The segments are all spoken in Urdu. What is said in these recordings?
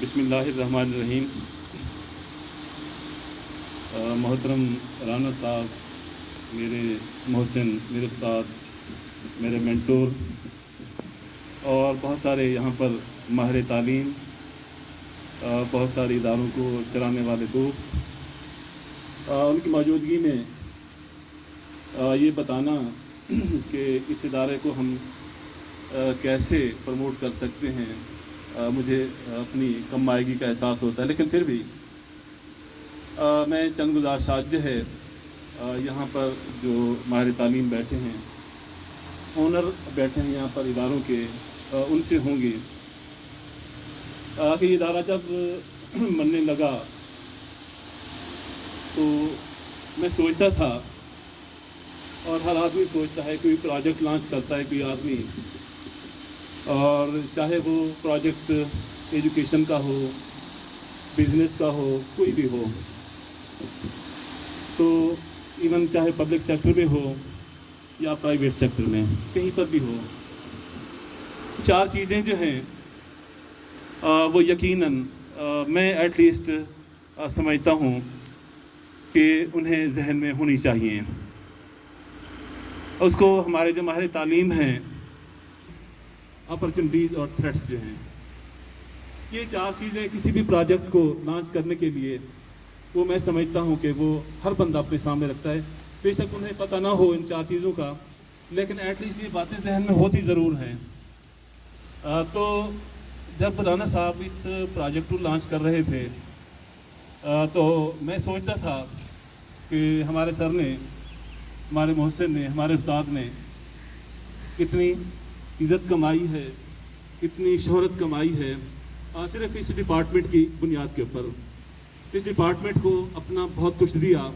بسم اللہ الرحمن الرحیم. محترم رانا صاحب، میرے محسن، میرے استاد، میرے مینٹور اور بہت سارے یہاں پر ماہر تعلیم، بہت سارے اداروں کو چلانے والے دوست، ان کی موجودگی میں یہ بتانا کہ اس ادارے کو ہم کیسے پروموٹ کر سکتے ہیں، مجھے اپنی کم مائگی کا احساس ہوتا ہے. لیکن پھر بھی میں چند گزارشات جو ہے یہاں پر جو ماہر تعلیم بیٹھے ہیں، اونر بیٹھے ہیں یہاں پر اداروں کے، ان سے ہوں گی کہ یہ ادارہ جب بننے لگا تو میں سوچتا تھا، اور ہر آدمی سوچتا ہے، کوئی پروجیکٹ لانچ کرتا ہے کوئی آدمی، اور چاہے وہ پروجیکٹ ایجوکیشن کا ہو، بزنس کا ہو، کوئی بھی ہو، تو ایون چاہے پبلک سیکٹر میں ہو یا پرائیویٹ سیکٹر میں، کہیں پر بھی ہو، چار چیزیں جو ہیں وہ یقیناً میں ایٹ لیسٹ سمجھتا ہوں کہ انہیں ذہن میں ہونی چاہیے. اس کو ہمارے جو ماہر تعلیم ہیں، اپرچونٹیز اور تھریٹس جو ہیں، یہ چار چیزیں کسی بھی پروجیکٹ کو لانچ کرنے کے لیے وہ میں سمجھتا ہوں کہ وہ ہر بندہ اپنے سامنے رکھتا ہے. بے شک انہیں پتہ نہ ہو ان چار چیزوں کا، لیکن ایٹ لیسٹ یہ باتیں ذہن میں ہوتی ضرور ہیں. تو جب رانا صاحب اس پروجیکٹ کو لانچ کر رہے تھے تو میں سوچتا تھا کہ ہمارے سر نے، ہمارے محسن نے، ہمارے استاد نے کتنی عزت کمائی ہے، کتنی شہرت کمائی ہے صرف اس ڈپارٹمنٹ کی بنیاد کے اوپر. اس ڈپارٹمنٹ کو اپنا بہت کچھ دیا،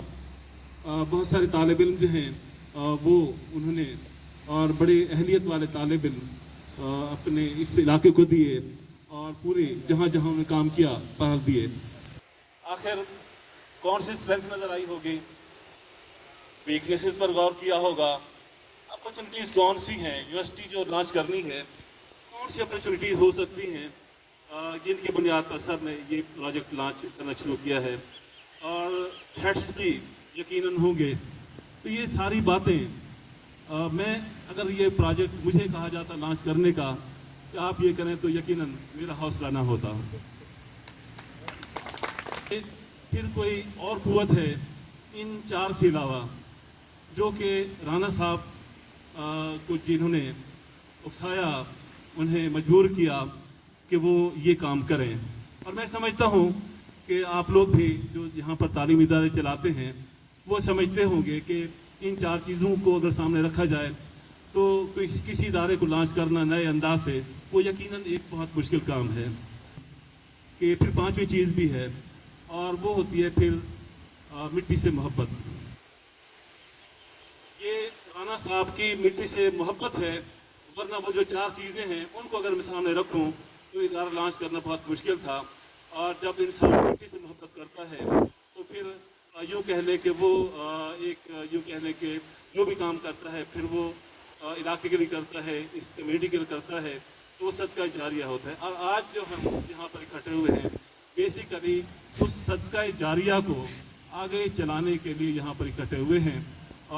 بہت سارے طالب علم جو ہیں وہ انہوں نے، اور بڑے اہلیت والے طالب علم اپنے اس علاقے کو دیے، اور پورے جہاں جہاں انہوں نے کام کیا پہل دیے. آخر کون سی اسٹرینتھ نظر آئی ہوگی، ویکنیسز پر غور کیا ہوگا، اپرچونٹیز کون سی ہیں، یونیورسٹی جو لانچ کرنی ہے کون سی اپرچونٹیز ہو سکتی ہیں جن کی بنیاد پر سر نے یہ پروجیکٹ لانچ کرنا شروع کیا ہے، اور تھریٹس بھی یقیناً ہوں گے. تو یہ ساری باتیں میں، اگر یہ پروجیکٹ مجھے کہا جاتا لانچ کرنے کا کہ آپ یہ کریں، تو یقیناً میرا حوصلہ نہ ہوتا. پھر کوئی اور قوت ہے ان چار سے علاوہ، جو کہ رانا صاحب کو جنہوں نے اکسایا، انہیں مجبور کیا کہ وہ یہ کام کریں. اور میں سمجھتا ہوں کہ آپ لوگ بھی جو یہاں پر تعلیمی ادارے چلاتے ہیں وہ سمجھتے ہوں گے کہ ان چار چیزوں کو اگر سامنے رکھا جائے تو کسی ادارے کو لانچ کرنا نئے انداز سے وہ یقیناً ایک بہت مشکل کام ہے. کہ پھر پانچویں چیز بھی ہے، اور وہ ہوتی ہے پھر مٹی سے محبت. یہ رانا صاحب کی مٹی سے محبت ہے، ورنہ وہ جو چار چیزیں ہیں ان کو اگر میں سامنے رکھوں تو ادارہ لانچ کرنا بہت مشکل تھا. اور جب انسان مٹی سے محبت کرتا ہے تو پھر یوں کہہ لیں کہ وہ یوں کہہ لیں کہ جو بھی کام کرتا ہے پھر وہ علاقے کے لیے کرتا ہے، اس کمیونٹی کے لیے کرتا ہے، تو وہ صدقہ جاریہ ہوتا ہے. اور آج جو ہم یہاں پر اکٹھے ہوئے ہیں، بیسیکلی اس صدقہ جاریہ کو آگے چلانے کے لیے یہاں پر اکٹھے ہوئے ہیں.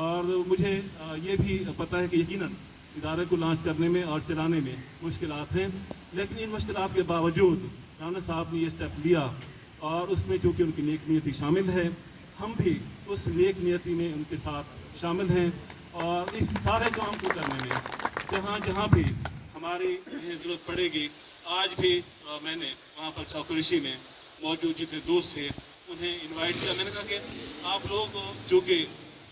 اور مجھے یہ بھی پتہ ہے کہ یقیناً ادارے کو لانچ کرنے میں اور چلانے میں مشکلات ہیں، لیکن ان مشکلات کے باوجود رانا صاحب نے یہ اسٹیپ لیا، اور اس میں چونکہ ان کی نیک نیتی شامل ہے، ہم بھی اس نیک نیتی میں ان کے ساتھ شامل ہیں. اور اس سارے کام کو کرنے میں جہاں جہاں بھی ہماری ضرورت پڑے گی، آج بھی میں نے وہاں پر چوکریشی میں موجود جتنے دوست تھے انہیں انوائٹ کیا. میں نے کہا کہ آپ لوگ جو کہ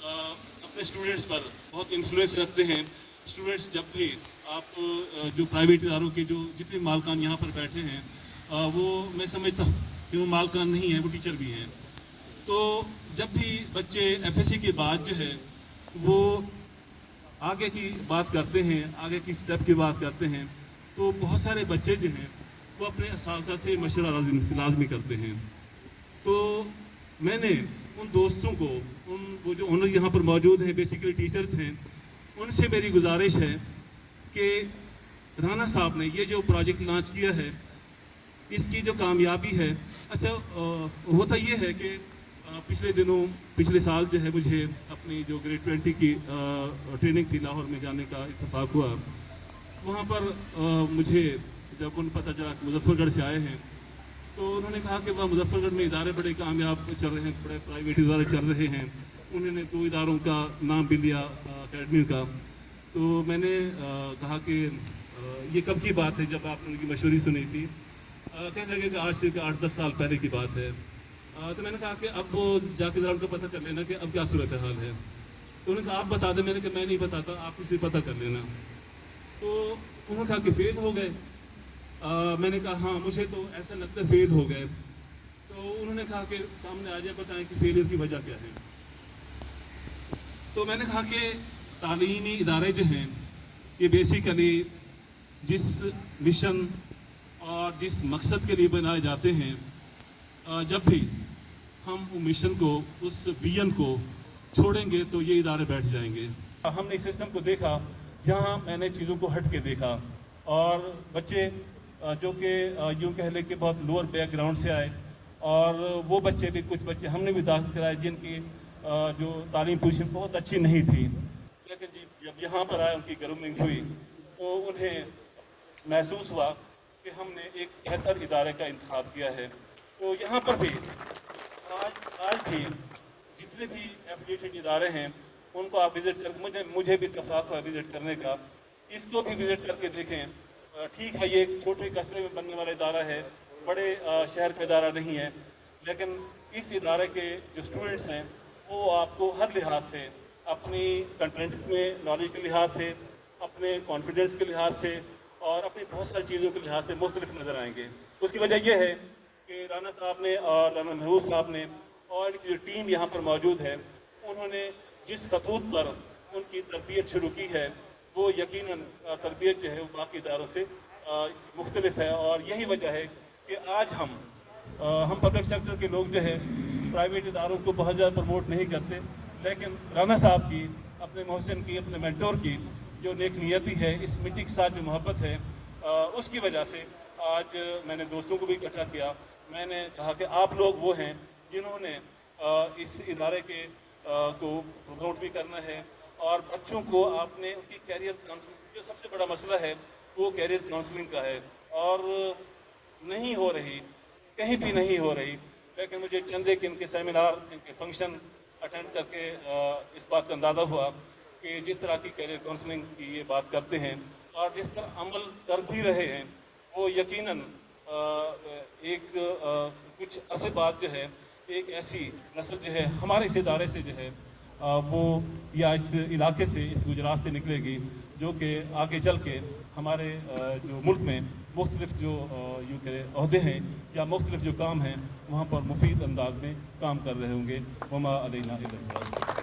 اپنے اسٹوڈنٹس پر بہت انفلوئنس رکھتے ہیں، اسٹوڈنٹس جب بھی آپ جو پرائیویٹ اداروں کے جو جتنے مالکان یہاں پر بیٹھے ہیں وہ میں سمجھتا ہوں کہ وہ مالکان نہیں ہیں، وہ ٹیچر بھی ہیں. تو جب بھی بچے ایف ایس سی کے بعد جو ہے وہ آگے کی بات کرتے ہیں، آگے کی سٹیپ کی بات کرتے ہیں، تو بہت سارے بچے جو ہیں وہ اپنے اساتذہ سے مشورہ لازمی کرتے ہیں. تو میں نے ان دوستوں کو، وہ جو اونر یہاں پر موجود ہیں، بیسیکلی ٹیچرز ہیں، ان سے میری گزارش ہے کہ رانا صاحب نے یہ جو پروجیکٹ لانچ کیا ہے اس کی جو کامیابی ہے، اچھا ہوتا یہ ہے کہ پچھلے سال جو ہے مجھے اپنی جو گریڈ 20 کی ٹریننگ تھی لاہور میں جانے کا اتفاق ہوا. وہاں پر مجھے جب ان پتہ چلا کہ مظفر گڑھ سے آئے ہیں تو انہوں نے کہا کہ وہاں مظفر گڑھ میں ادارے بڑے کامیاب چل رہے ہیں، بڑے پرائیویٹ ادارے چل رہے ہیں. انہوں نے 2 اداروں کا نام بھی لیا اکیڈمی کا. تو میں نے کہا کہ یہ کب کی بات ہے جب آپ نے ان کی مشورے سنی تھی؟ کہنے لگے کہ آج سے 8-10 سال پہلے کی بات ہے. تو میں نے کہا کہ اب جا کے ذرا ان کو پتہ کر لینا کہ اب کیا صورتحال ہے. تو انہوں نے کہا آپ بتا دیں. میں نے کہا میں نہیں بتاتا، آپ کسی پتہ کر لینا. تو انہوں نے کہا کہ فیل ہو گئے. میں نے کہا ہاں مجھے تو ایسا لگتا ہے فیل ہو گئے. تو انہوں نے کہا کہ سامنے آ جائے بتائیں کہ فیلئر کی وجہ کیا ہے. تو میں نے کہا کہ تعلیمی ادارے جو ہیں یہ بیسیکلی جس مشن اور جس مقصد کے لیے بنائے جاتے ہیں، جب بھی ہم اس مشن کو، اس ویژن کو چھوڑیں گے تو یہ ادارے بیٹھ جائیں گے. ہم نے اس سسٹم کو دیکھا جہاں میں نے چیزوں کو ہٹ کے دیکھا، اور بچے جو کہ یوں کہہ لیں کہ بہت لوور بیک گراؤنڈ سے آئے، اور وہ بچے بھی، کچھ بچے ہم نے بھی داخل کرائے جن کی جو تعلیم پوزیشن بہت اچھی نہیں تھی، لیکن جب یہاں پر آئے ان کی گرومنگ ہوئی تو انہیں محسوس ہوا کہ ہم نے ایک بہتر ادارے کا انتخاب کیا ہے. تو یہاں پر بھی آج بھی جتنے بھی ایفیلیٹڈ ادارے ہیں ان کو آپ وزٹ کر کے، مجھے بھی اتفاق ہوا وزٹ کرنے کا. اس کو بھی وزٹ کر کے دیکھیں. ٹھیک ہے یہ ایک چھوٹے قصبے میں بننے والا ادارہ ہے، بڑے شہر کا ادارہ نہیں ہے، لیکن اس ادارے کے جو اسٹوڈنٹس ہیں وہ آپ کو ہر لحاظ سے، اپنی کنٹینٹ میں نالج کے لحاظ سے، اپنے کانفیڈنس کے لحاظ سے، اور اپنی بہت ساری چیزوں کے لحاظ سے مختلف نظر آئیں گے. اس کی وجہ یہ ہے کہ رانا صاحب نے اور رانا محبوب صاحب نے اور ان کی جو ٹیم یہاں پر موجود ہے، انہوں نے جس خطوط پر ان کی تربیت شروع کی ہے وہ یقیناً تربیت جو ہے وہ باقی اداروں سے مختلف ہے. اور یہی وجہ ہے کہ آج ہم پبلک سیکٹر کے لوگ جو ہے پرائیویٹ اداروں کو بہت زیادہ پروموٹ نہیں کرتے، لیکن رانا صاحب کی، اپنے محسن کی، اپنے مینٹور کی جو نیک نیتی ہے، اس مٹی کے ساتھ جو محبت ہے، اس کی وجہ سے آج میں نے دوستوں کو بھی اکٹھا کیا. میں نے کہا کہ آپ لوگ وہ ہیں جنہوں نے اس ادارے کے کو پروموٹ بھی کرنا ہے، اور بچوں کو آپ نے ان کی کیریئر کاؤنسلنگ، جو سب سے بڑا مسئلہ ہے وہ کیریئر کاؤنسلنگ کا ہے، اور نہیں ہو رہی، کہیں بھی نہیں ہو رہی. لیکن مجھے چند ایک ان کے سیمینار، ان کے فنکشن اٹینڈ کر کے اس بات کا اندازہ ہوا کہ جس طرح کی کیریئر کاؤنسلنگ کی یہ بات کرتے ہیں اور جس پر عمل کر بھی رہے ہیں، وہ یقیناً ایک کچھ عرصے بعد جو ہے ایک ایسی نسل جو ہے ہمارے اس ادارے سے جو ہے وہ، یا اس علاقے سے، اس گجرات سے نکلے گی، جو کہ آگے چل کے ہمارے جو ملک میں مختلف جو یوں کہ عہدے ہیں یا مختلف جو کام ہیں وہاں پر مفید انداز میں کام کر رہے ہوں گے. وما علینا الا البلاغ.